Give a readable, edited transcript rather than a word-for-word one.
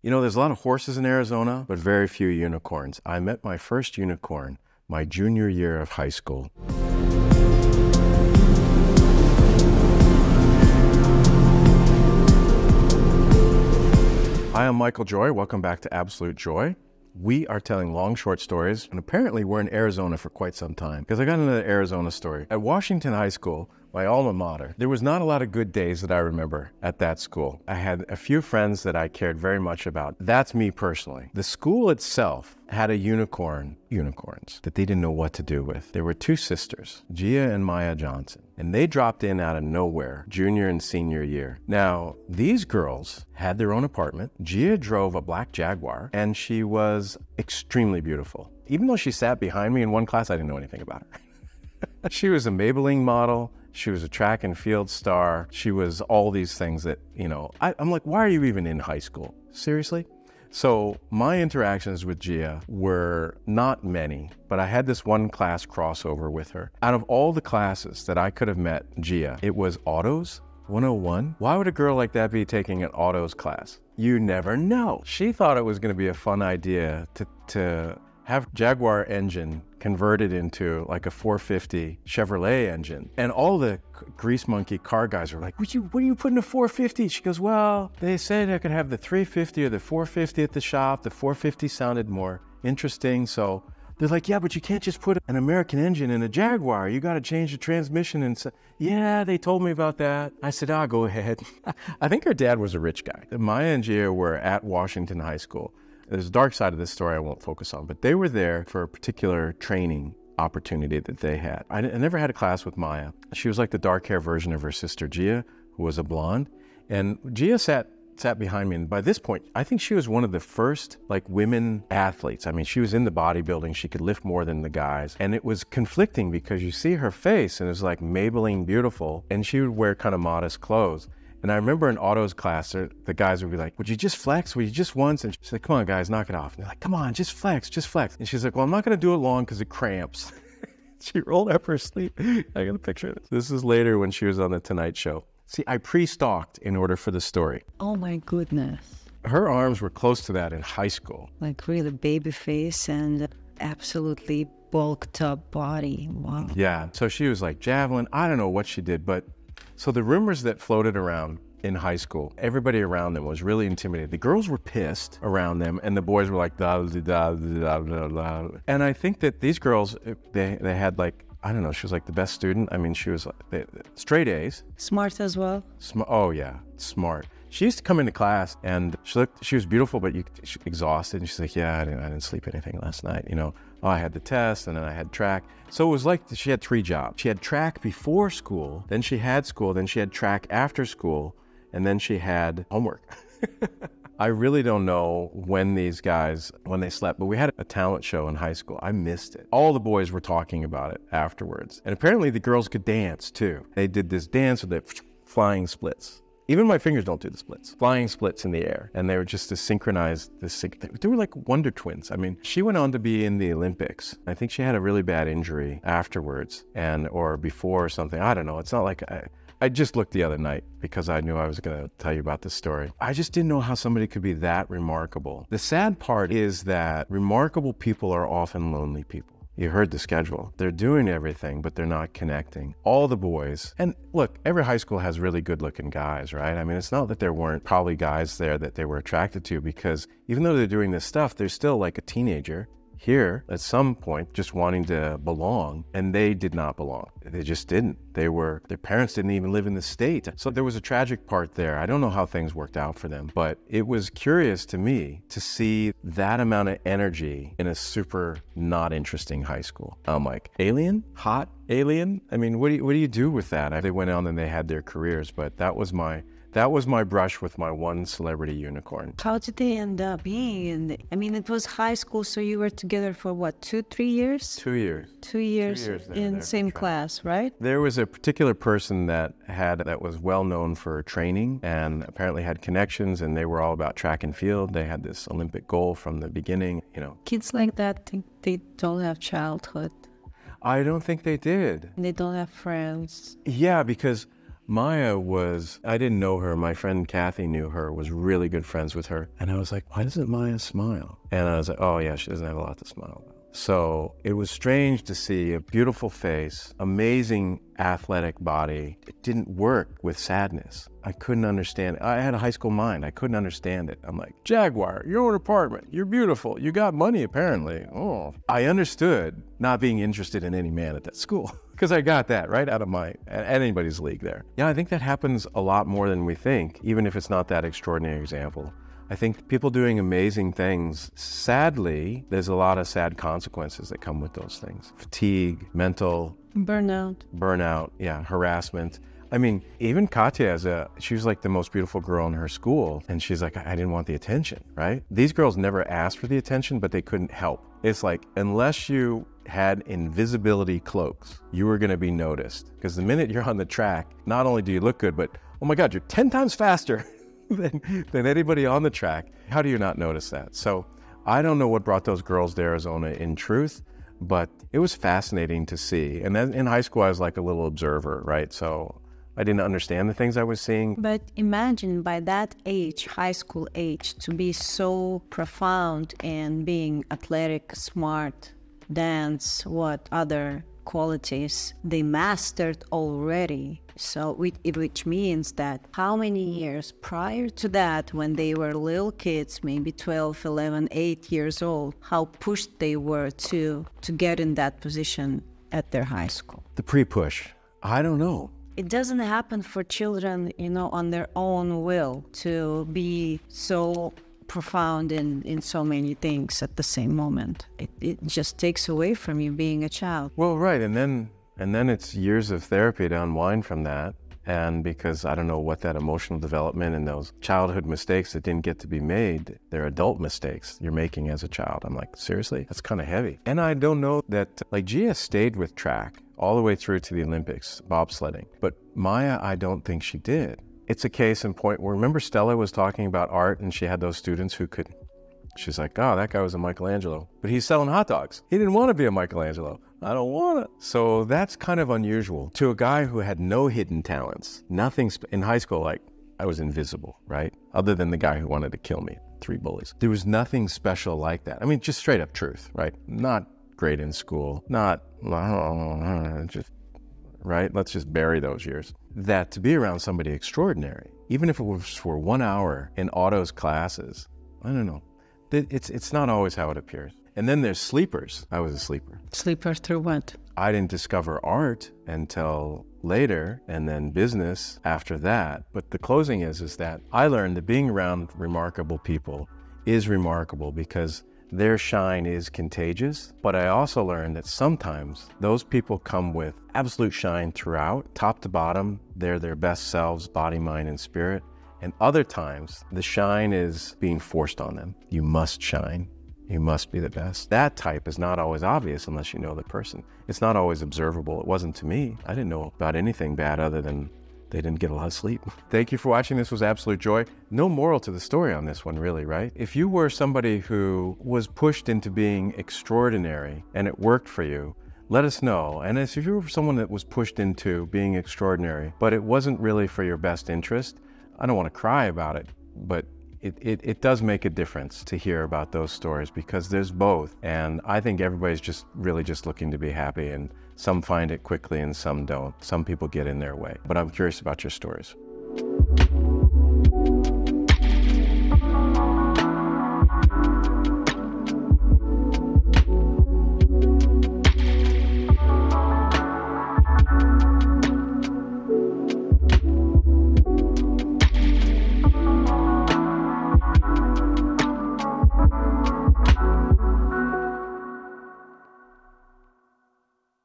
You know, there's a lot of horses in Arizona, but very few unicorns. I met my first unicorn my junior year of high school. Hi, I'm Michael Joy. Welcome back to Absolute Joy. We are telling long, short stories, and apparently we're in Arizona for quite some time, because I got another Arizona story. At Washington High School, my alma mater, there was not a lot of good days that I remember at that school. I had a few friends that I cared very much about. That's me personally. The school itself had a unicorns that they didn't know what to do with. There were two sisters, Gia and Maya Johnson, and they dropped in out of nowhere, junior and senior year. Now, these girls had their own apartment. Gia drove a black Jaguar, and she was extremely beautiful. Even though she sat behind me in one class, I didn't know anything about her. She was a Maybelline model. She was a track and field star. She was all these things that, you know, I'm like, why are you even in high school? Seriously? So my interactions with Gia were not many, but I had this one class crossover with her. Out of all the classes that I could have met Gia, it was Autos 101. Why would a girl like that be taking an autos class? You never know. She thought it was going to be a fun idea to have Jaguar engine converted into like a 450 Chevrolet engine. And all the grease monkey car guys are like, what do you put in a 450? She goes, well, they said I could have the 350 or the 450 at the shop. The 450 sounded more interesting. So they're like, yeah, but you can't just put an American engine in a Jaguar. You got to change the transmission. And so, yeah, they told me about that. I said, go ahead. I think her dad was a rich guy. Maya and Gia were at Washington High School. There's a dark side of this story I won't focus on, but they were there for a particular training opportunity that they had. I never had a class with Maya. She was like the dark hair version of her sister Gia, who was a blonde. And Gia sat behind me, and by this point, I think she was one of the first like women athletes. I mean, she was in the bodybuilding. She could lift more than the guys. And it was conflicting because you see her face and it was like Maybelline beautiful, and she would wear kind of modest clothes. And I remember in autos class, the guys would be like, would you just flex? Would you just once? And she's like, come on, guys, knock it off. And they're like, come on, just flex, just flex. And she's like, well, I'm not going to do it long because it cramps. She rolled up her sleeve. I got a picture of this. This is later when she was on The Tonight Show. See, I pre-stalked in order for the story. Oh, my goodness. Her arms were close to that in high school. Like really baby face and absolutely bulked up body. Wow. Yeah, so she was like javelin. I don't know what she did, but so the rumors that floated around in high school, everybody around them was really intimidated. The girls were pissed around them, and the boys were like, da, da, da, da, da, da. And I think that these girls, they had like, I don't know, she was like the best student. I mean, she was like, straight A's. Smart as well? Oh yeah, smart. She used to come into class and she was beautiful, but she exhausted. And she's like, yeah, I didn't sleep anything last night. You know, I had the test and then I had track. So it was like she had 3 jobs. She had track before school, then she had school, then she had track after school, and then she had homework. I really don't know when these guys, when they slept, but we had a talent show in high school. I missed it. All the boys were talking about it afterwards. And apparently the girls could dance too. They did this dance with the flying splits. Even my fingers don't do the splits. Flying splits in the air. And they were just to synchronize they were like wonder twins. I mean, she went on to be in the Olympics. I think she had a really bad injury afterwards or before or something. I don't know. It's not like I just looked the other night because I knew I was going to tell you about this story. I just didn't know how somebody could be that remarkable. The sad part is that remarkable people are often lonely people. You heard the schedule. They're doing everything, but they're not connecting. All the boys, and look, every high school has really good looking guys, right? I mean, it's not that there weren't probably guys there that they were attracted to, because even though they're doing this stuff, they're still like a teenager here at some point just wanting to belong, and they did not belong. They just didn't. Their parents didn't even live in the state. So there was a tragic part there. I don't know how things worked out for them, but it was curious to me to see that amount of energy in a super not interesting high school. I'm like, alien? Hot alien? I mean, what do you do with that? They went on and they had their careers, but that was my brush with my one celebrity unicorn. How did they end up being it was high school, so you were together for what, 2-3 years? 2 years. 2 years in same class, right? There was a particular person that was well known for training and apparently had connections, and they were all about track and field. They had this Olympic goal from the beginning, you know. Kids like that think they don't have childhood. I don't think they did. They don't have friends. Yeah, because Maya I didn't know her. My friend Kathy knew her, was really good friends with her. And I was like, why doesn't Maya smile? And I was like, oh yeah, she doesn't have a lot to smile about. So it was strange to see a beautiful face, amazing athletic body. It didn't work with sadness. I couldn't understand it. I had a high school mind. I couldn't understand it. I'm like, Jaguar, your own apartment. You're beautiful. You got money, apparently. Oh. I understood not being interested in any man at that school because I got that right out of anybody's league there. Yeah, I think that happens a lot more than we think, even if it's not that extraordinary example. I think people doing amazing things, sadly, there's a lot of sad consequences that come with those things. Fatigue, mental... Burnout, yeah, harassment. I mean, even Katya, she was like the most beautiful girl in her school, and she's like, I didn't want the attention, right? These girls never asked for the attention, but they couldn't help. It's like, unless you had invisibility cloaks, you were gonna be noticed. Because the minute you're on the track, not only do you look good, but, oh my God, you're 10 times faster than anybody on the track. How do you not notice that? So I don't know what brought those girls to Arizona in truth, but it was fascinating to see. And then in high school, I was like a little observer, right? So I didn't understand the things I was seeing. But imagine by that age, high school age, to be so profound and being athletic, smart, dance, what other qualities they mastered already. So which means that how many years prior to that, when they were little kids, maybe 12, 11, 8 years old, how pushed they were to get in that position at their high school. The pre-push, I don't know. It doesn't happen for children, on their own will to be so profound in so many things at the same moment. It just takes away from you being a child. Well, right, and then it's years of therapy to unwind from that. And because I don't know what that emotional development and those childhood mistakes that didn't get to be made, they're adult mistakes you're making as a child. I'm like, seriously? That's kind of heavy. And I don't know that, like, Gia stayed with track all the way through to the Olympics, bobsledding. But Maya, I don't think she did. It's a case in point where, remember Stella was talking about art and she had those students who could, she's like, oh, that guy was a Michelangelo, but he's selling hot dogs. He didn't want to be a Michelangelo. I don't want it. So that's kind of unusual. To a guy who had no hidden talents, nothing in high school, like I was invisible, right? Other than the guy who wanted to kill me, 3 bullies. There was nothing special like that. I mean, just straight up truth, right? Not great in school, not just, right? Let's just bury those years. That to be around somebody extraordinary, even if it was for 1 hour in Otto's classes, I don't know. It's not always how it appears. And then there's sleepers. I was a sleeper. Sleeper through what? I didn't discover art until later, and then business after that. But the closing is that I learned that being around remarkable people is remarkable because their shine is contagious. But I also learned that sometimes those people come with absolute shine throughout, top to bottom. They're their best selves, body, mind, and spirit. And other times, the shine is being forced on them. You must shine. You must be the best. That type is not always obvious unless you know the person. It's not always observable. It wasn't to me. I didn't know about anything bad other than they didn't get a lot of sleep. Thank you for watching. This was Absolute Joy. No moral to the story on this one, really, right? If you were somebody who was pushed into being extraordinary and it worked for you, let us know. And if you were someone that was pushed into being extraordinary, but it wasn't really for your best interest, I don't want to cry about it, but it does make a difference to hear about those stories because there's both. And I think everybody's just really just looking to be happy, and some find it quickly and some don't. Some people get in their way. But I'm curious about your stories.